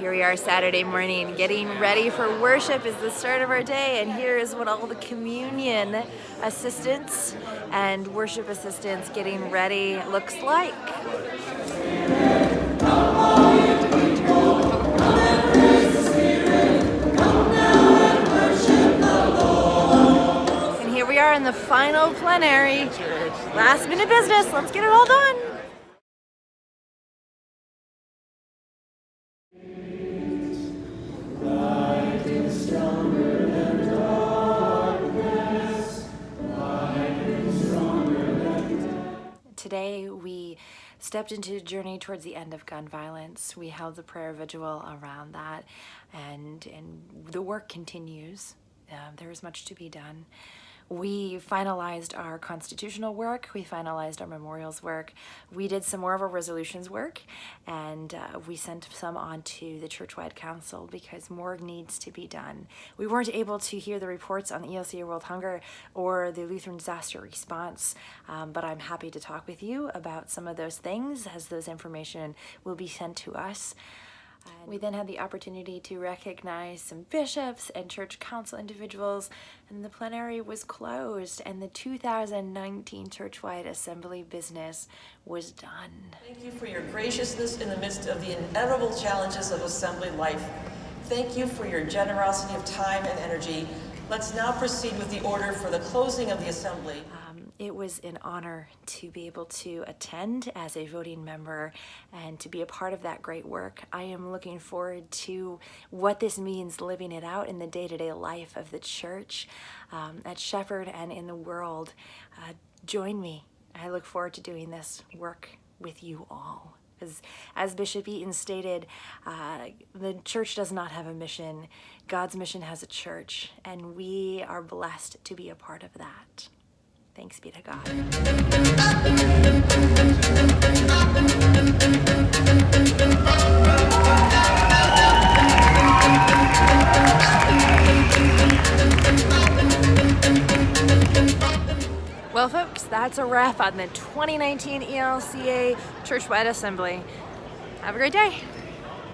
Here we are Saturday morning, getting ready for worship is the start of our day, and here is what all the communion assistants and worship assistants getting ready looks like. And here we are in the final plenary. Last minute business, let's get it all done. Today we stepped into a journey towards the end of gun violence. We held a prayer vigil around that, and the work continues. There is much to be done. We finalized our constitutional work, we finalized our memorials work, we did some more of our resolutions work, and we sent some on to the Churchwide Council because more needs to be done. We weren't able to hear the reports on the ELCA World Hunger or the Lutheran Disaster Response, but I'm happy to talk with you about some of those things as those information will be sent to us. We then had the opportunity to recognize some bishops and church council individuals, and the plenary was closed and the 2019 Churchwide Assembly business was done. Thank you for your graciousness in the midst of the inevitable challenges of assembly life. Thank you for your generosity of time and energy. Let's now proceed with the order for the closing of the assembly. It was an honor to be able to attend as a voting member and to be a part of that great work. I am looking forward to what this means living it out in the day-to-day life of the church at Shepherd and in the world. Join me. I look forward to doing this work with you all. As Bishop Eaton stated, the church does not have a mission. God's mission has a church, and we are blessed to be a part of that. Thanks be to God. Well, folks, that's a wrap on the 2019 ELCA Churchwide Assembly. Have a great day.